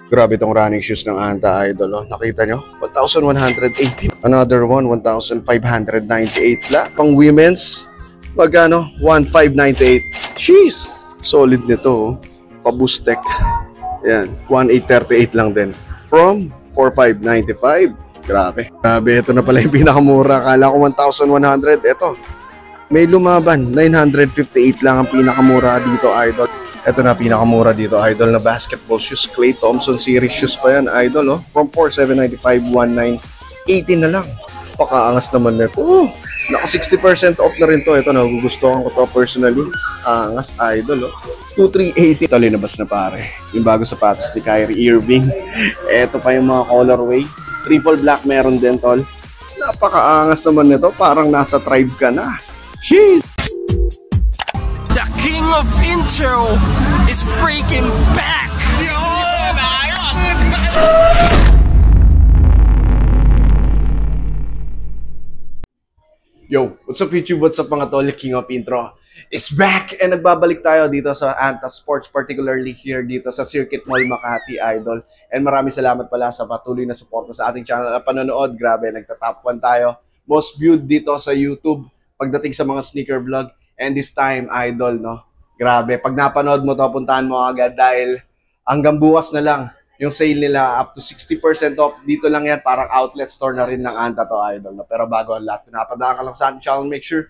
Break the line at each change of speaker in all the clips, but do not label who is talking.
Grabe tong running shoes ng Anta, idol. Oh. Nakita nyo? 1,180. Another one, 1,598 la. Pang women's, magkano? 1,598. Jeez! Solid nito. Oh. Pa-Boostech. Yan. 1,838 lang din. From 4,595. Grabe. Grabe. Ito na pala yung pinakamura. Kala ko 1,100. Ito. May lumaban. 958 lang ang pinakamura dito, idol. Ito na pinakamura dito, idol, na basketball shoes. Klay Thompson series shoes pa yan, idol, oh. From 4,795, 1,980 na lang. Pakaangas naman nito. Oh, naka 60% off na rin to. Ito, nagugustuhan ko to personally. Angas, idol, oh. 2,380. Ito, linabas na pare. Yung bago sapatos ni Kyrie Irving. Ito pa yung mga colorway. Triple black meron din, tol. Napakaangas naman nito. Parang nasa tribe ka na. Sheesh!
Of intro is freaking back.
Yo, what's up YouTube? What's up mga tol? King of Intro is back! And nagbabalik tayo dito sa Anta Sports, particularly here dito sa Circuit Mall Makati, idol. And maraming salamat pala sa patuloy na suporta sa ating channel at panonood. Grabe, nagta-top 1 tayo. Most viewed dito sa YouTube pagdating sa mga sneaker vlog. And this time, idol, no? Grabe, pag napanood mo to, puntahan mo agad dahil hanggang bukas na lang yung sale nila up to 60% off. Dito lang yan, parang outlet store na rin ng Anta to, idol. No? Pero bago ang lahat, kung napadaan ka lang sa ating channel, make sure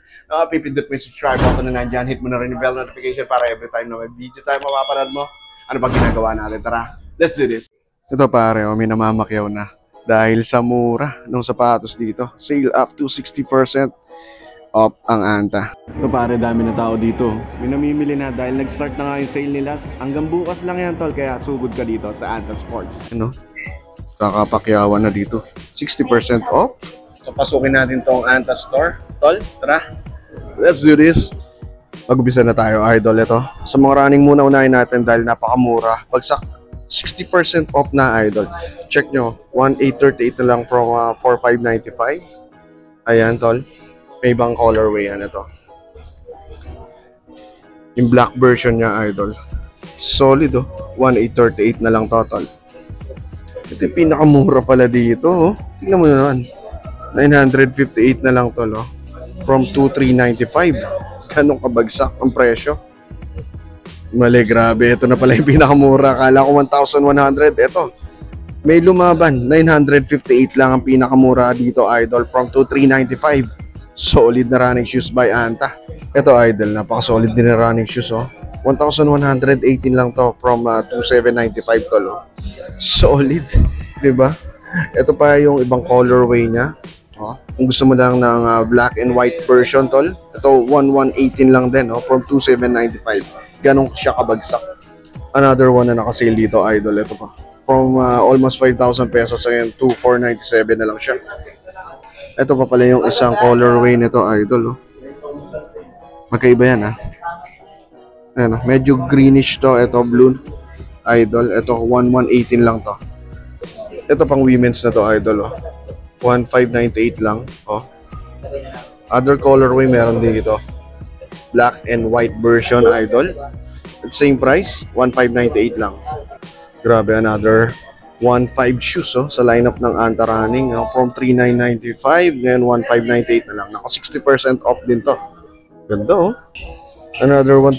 pipindot mo yung subscribe button na nandyan. Hit mo na rin yung bell notification para every time na may video tayo mapapanood mo. Ano ba ginagawa natin? Tara, let's do this. Ito pare, may namamakyaw na. Dahil sa mura ng sapatos dito. Sale up to 60%. Off ang Anta. Ito pare, dami na tao dito. May namimili na dahil nag-start na nga yung sale nila. Hanggang bukas lang yan, tol. Kaya sugod ka dito sa Anta Sports. Ano? Kakapakyawan na dito. 60% off. So pasukin natin tong Anta Store. Tol, tara. Let's do this. Mag-umpisa na tayo, idol. Ito. Sa mga running muna unahin natin dahil napakamura. Bagsak 60% off na, idol. Check nyo. 1,838 na lang from 4,595. Ayan, tol. May ibang colorway yan ito. Yung black version niya, idol. Solid, oh. 1,838 na lang total. Ito yung pinakamura pala dito, oh. Tingnan mo naman. 958 na lang tol, oh. From 2,395. Ganong kabagsak ang presyo. Mali, grabe. Ito na pala yung pinakamura. Kala ko 1,100. Ito. May lumaban. 958 lang ang pinakamura dito, idol. From 2,395. Solid na running shoes by Anta. Ito, idol, napaka-solid din na running shoes, oh. 1,118 lang to from 2,795 tol, oh. Solid, 'di ba? Ito pa yung ibang colorway niya. Oh. Kung gusto mo lang ng black and white version, tol, ito 1,118 lang din, oh, from 2,795. Ganong siya kabagsak. Another one na naka-sale dito, idol, ito pa. From almost 5,000 pesos ngayon, 2,497 na lang siya. Ito pa pala yung isang colorway nito, idol, oh. Magkaiba yan, ha. Ayan, oh. Medyo greenish to. Ito, blue, idol. Ito, 1,118 lang to. Ito pang women's na to, idol, oh. 1,598 lang, oh. Other colorway meron dito. Black and white version, idol. At same price, 1,598 lang. Grabe, another 1,500 shoes, oh, sa lineup ng Anta Running, oh, from 3,995 ngayon 1,598 na lang. Naka 60% off din to. Ganda, oh. Another 1,000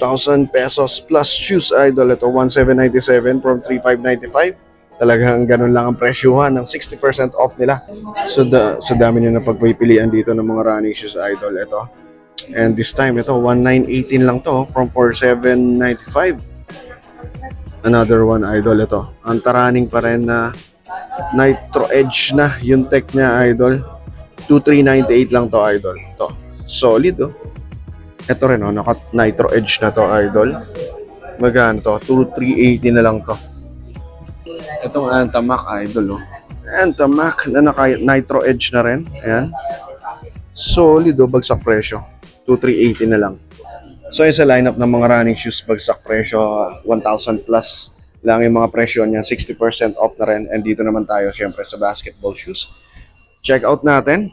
pesos plus shoes, idol. Ito 1,797 from 3,595. Talagang ganun lang ang presyuhan ng 60% off nila. So sa dami nyo na pagpipilian dito ng mga running shoes, idol. Ito. And this time, ito 1,918 lang to, from 4,795. Another one, idol, ito. Anta Running pa rin na Nitro Edge na yung tech niya, idol. 2,398 lang to, idol. Ito. Solid, oh. Ito rin, oh. Naka Nitro Edge na to, idol. Magkano to? 2,380 na lang to. Itong Anta Mac, idol, oh. Anta Mac na naka Nitro Edge na rin. Ayan. Solid, oh. Bagsak presyo. 2,380 na lang. So yung sa lineup ng mga running shoes, bagsak presyo, 1,000 plus lang yung mga presyo niya, 60% off na rin. And dito naman tayo syempre sa basketball shoes. Check out natin.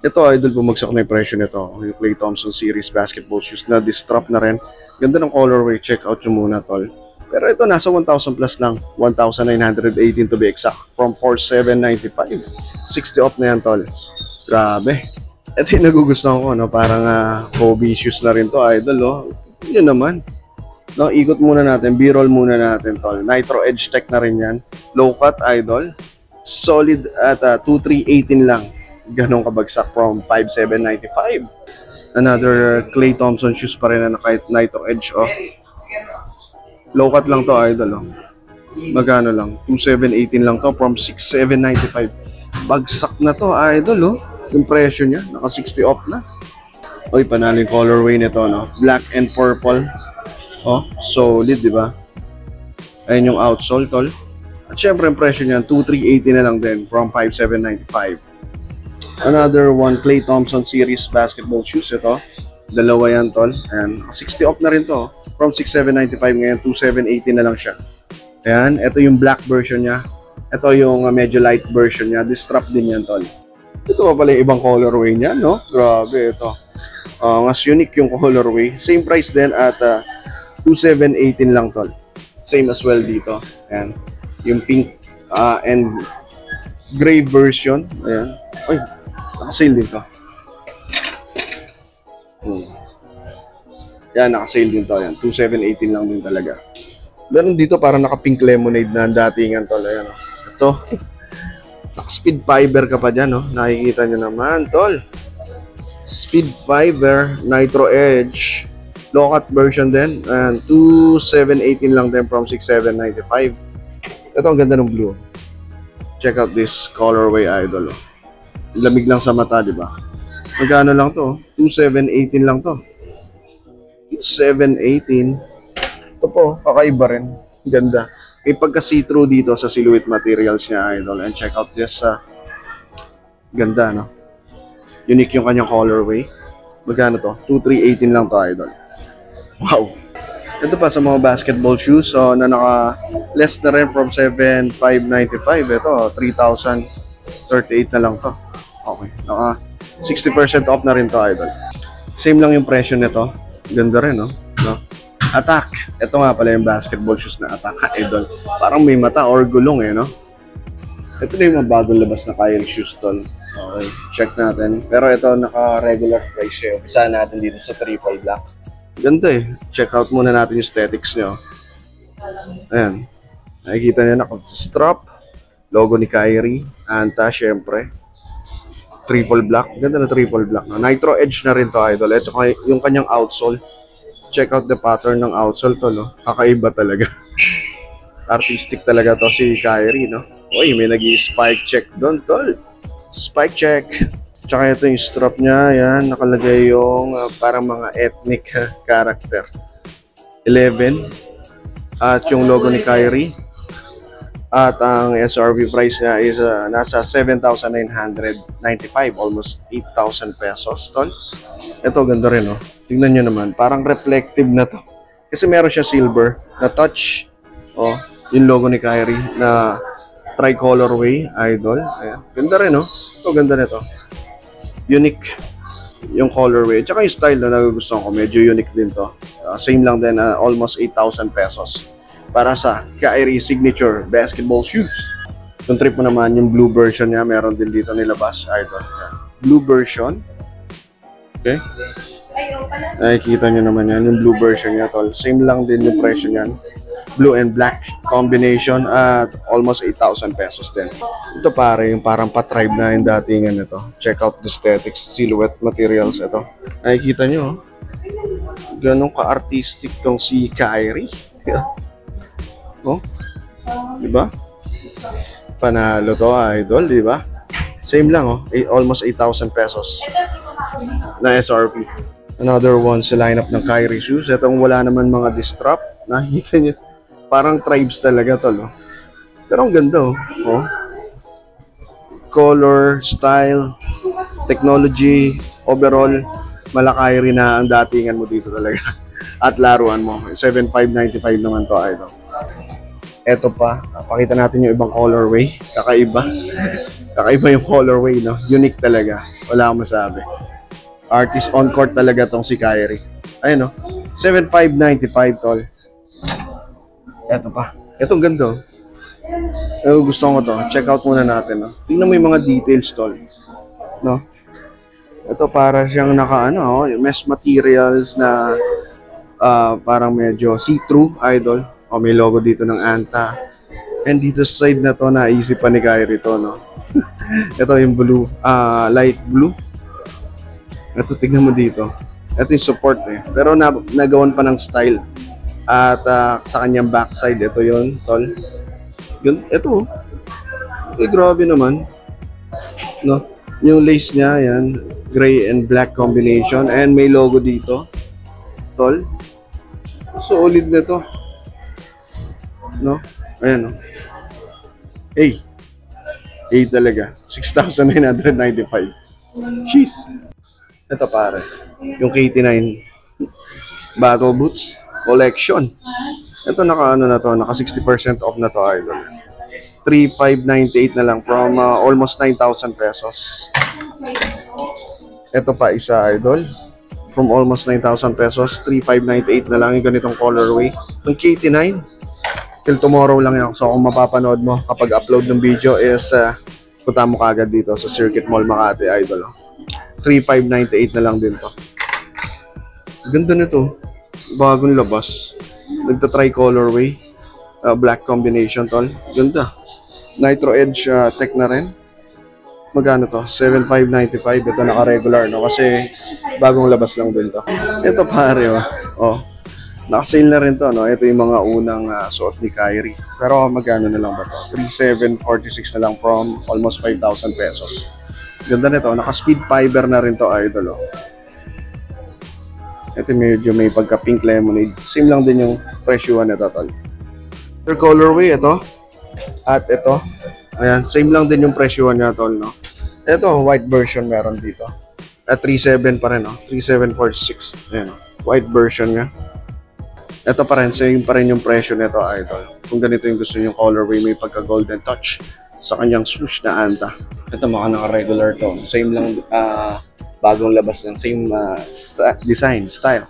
Ito, idol, bumagsak na yung presyo nito. Yung Klay Thompson series basketball shoes na distrap na rin. Ganda ng colorway, check out nyo muna, tol. Pero ito, nasa 1,000 plus lang. 1,918 to be exact. From 4,795. 60 off na yan, tol. Grabe. Ito yung nagugustuhan ko, no? Parang Kobe shoes na rin to, idol, oh. Yun naman. No, ikot muna natin. B-roll muna natin, tol. Nitro Edge Tech na rin yan. Low cut, idol. Solid at 2,318 lang. Ganong kabagsak from 5,795. Another Klay Thompson shoes pa rin na kahit Nitro Edge, oh. Low cut lang to, idol, oh. Magkano lang? 2,718 lang to from 6,795. Bagsak na to, idol, oh. Yung presyo niya, naka 60 off na. Oy, panalo yung colorway nito, no? Black and purple. Oh, solid, di ba? Ayun yung outsole, tol. At syempre, yung presyo niya, 2,380 na lang din from 5,795. Another one, Klay Thompson series basketball shoes. Ito, dalawa yan, tol. And 60 off na rin to. From 6,795 ngayon, 2,780 na lang siya. Ayan, ito yung black version niya. Ito yung medyo light version niya. Distrap din yan, tol. Ito pa pala yung ibang colorway niya, no? Grabe, ito. Mas unique yung colorway. Same price din at 2,718 lang, tol. Same as well dito. Ayan. Yung pink and gray version. Ayan. Ay, naka-sale din to. Yan, naka-sale din to. Ayan. 2,718 lang din talaga. Meron dito parang naka-pink lemonade na datingan, tol. Ayan, oh. Ito. Naka-speed fiber ka pa dyan, no? Nakikita nyo naman, tol. Speed fiber, Nitro Edge, low-cut version din. And 2,718 lang din from 6,795. Ito, ang ganda ng blue. Check out this colorway, idol. Lamig lang sa mata, di ba? Magkano lang to? 2,718 lang to. 2,718. Ito po, kakaiba rin. Ganda. May pagka-see-through dito sa silhouette materials niya, idol. And check out this. Ganda, no? Unique yung kanyang colorway. Magkano to? 2,318 lang to, idol. Wow! Ito pa sa mga basketball shoes. So, na naka-less na rin from 7,595. Ito, 3,038 na lang to. Okay. Naka 60% off na rin to, idol. Same lang yung presyo nito. Ganda rin, no? Attack. Ito nga pala yung basketball shoes na Attack, idol. Parang may mata or gulong, eh, no? Ito na yung mga bagong labas na Kyle shoes, tol. Okay, check natin. Pero ito, naka-regular price siya. Isa natin dito sa triple black. Ganda, eh. Check out muna natin yung aesthetics nyo. Ayan. Nakikita nyo, naka-strap. Logo ni Kyrie. Anta, syempre. Triple black. Ganda na triple black. No? Nitro Edge na rin to, idol. Ito yung kanyang outsole. Check out the pattern ng outsole to, no? Kakaiba talaga. Artistic talaga to si Kyrie, no? Uy, may nag-i-spike check doon, tol. Spike check. Tsaka ito yung strap niya. Yan, nakalagay yung parang mga ethnic character. 11. At yung logo ni Kyrie. At ang SRP price niya is nasa 7,995. Almost 8,000 pesos, tol. Ito, ganda rin, no? Tingnan nyo naman. Parang reflective na to. Kasi meron siya silver na touch. Oh, yung logo ni Kyrie na tri-colorway, idol. Ayan. Ganda rin, no? Ito, ganda nito. Unique yung colorway. Tsaka yung style na nagugustuhan ko. Medyo unique din to. Same lang din, almost 8,000 pesos. Para sa Kyrie Signature Basketball Shoes. Kung trip mo naman, yung blue version niya, meron din dito nilabas, idol. Ayan. Blue version. Okay? Nakikita nyo naman yan, yung blue version niya, tol. Same lang din yung presyo niyan. Blue and black combination at almost 8,000 pesos din. Ito pare, yung parang pa-tribe na yung datingan nito. Check out the aesthetics, silhouette materials. Ito. Nakikita nyo, ganun ka-artistic tong si Kyrie. Oh, diba? Panalo to, idol, diba? Same lang, oh. Almost 8,000 pesos na SRP. Another one sa lineup ng Kyrie shoes. Itong wala naman mga distrap. Nakikita nyo, parang tribes talaga tol. Oh. Pero ang ganda, oh. Oh. Color, style, technology, overall, mala Kyrie na ang datingan mo dito talaga. At laruan mo. 7,595 naman to, idol. Eto pa, pakita natin yung ibang colorway. Kakaiba. Kakaiba yung colorway, no? Unique talaga. Wala akong masabi. Artist on court talaga tong si Kyrie. Ayun, no? 7,595, tol. Eto pa. Etong ganda. Gusto ko to. Check out muna natin. No? Tingnan mo yung mga details, tol. No? Ito para siyang mesh materials na parang medyo see-through, idol. May logo dito ng Anta. And dito sa side na to, naisip pa ni Kyrie to, no? Ito yung blue, light blue. Ito, tignan mo dito. Ito yung support eh. Pero nagawan pa ng style. At sa kanyang backside, ito yun, tol. Yun, ito. Grabe naman. No? Yung lace niya, yan. Gray and black combination. And may logo dito. Tol. Solid na to. No? Ayan, no? A talaga. 6,995. Jeez. Ito pare. Yung KT9 Battle Boots Collection. Ito naka 60% off na to, idol. 3,598 na lang from almost 9,000 pesos. Ito pa isa, idol. From almost 9,000 pesos, 3,598 na lang yung ganitong colorway. Yung KT9, till tomorrow lang yan. So kung mapapanood mo kapag upload ng video is punta mo kagad dito sa Circuit Mall Makati, idol. 3,598 na lang din to. Ganda nito. Bagong labas. Nagta-try colorway. Black combination, tol. Ganda. Nitro Edge Tech na rin. Magkano to? 7,595. Ito naka-regular, no? Kasi bagong labas lang din to. Ito pare, oh. Naka-sale na rin to, no? Ito yung mga unang suot ni Kyrie. Pero magkano na lang ba to? 3,746 na lang from almost 5,000 pesos. Ganda nito. Naka-speed fiber na rin to, idol, oh. Ito medyo may pagka-pink lemonade. Same lang din yung presyuhan nito, tol. Their colorway, ito. At ito. Ayan, same lang din yung presyuhan niya, tol, no? Ito, white version meron dito. At 3,700 pa rin, no? 3,746. Ayan, white version niya. Ito pa rin, same pa rin yung presyo nito, idol. Kung ganito yung gusto yung colorway, may pagka-golden touch sa kanyang swoosh na Anta. Ito, mga naka-regular to. Same lang, bagong labas ng same design, style.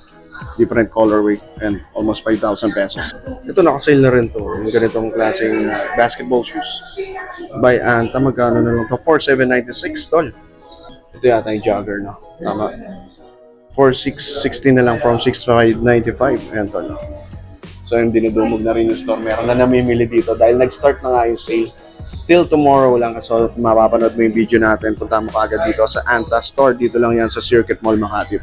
Different colorway and almost 5,000 pesos. Ito naka-sale na rin to. Yung ganitong klaseng basketball shoes. By Anta, magkano na lang to? 4,796, tol. Ito yata yung jogger, no? Tama. 4,660 na lang from 6,595. Ayan, tol. So yung dinudumog na rin yung store. Meron na namimili dito dahil nag-start na nga yung sale. Till tomorrow lang. So mapapanood mo yung video natin. Punta mo kaagad dito sa Anta Store. Dito lang yan sa Circuit Mall Makati.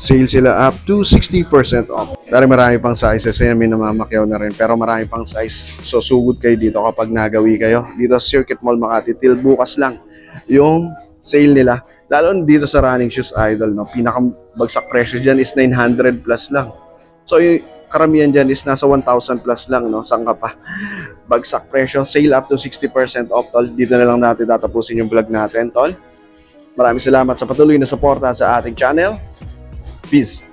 Sale sila up to 60% off. Pero marami pang sizes. Ayan, may namamakyaw na rin. Pero marami pang size. So sugod kayo dito kapag nagawi kayo. Dito sa Circuit Mall Makati. Till bukas lang yung sale nila. Lalo dito sa running shoes, idol. No? Pinakabagsak presyo dyan is 900 plus lang. So yung karamihan dyan is nasa 1,000 plus lang. No? Saan ka pa? Bagsak presyo. Sale up to 60% off, tol. Dito na lang natin tatapusin yung vlog natin, tol. Maraming salamat sa patuloy na suporta sa ating channel. Peace.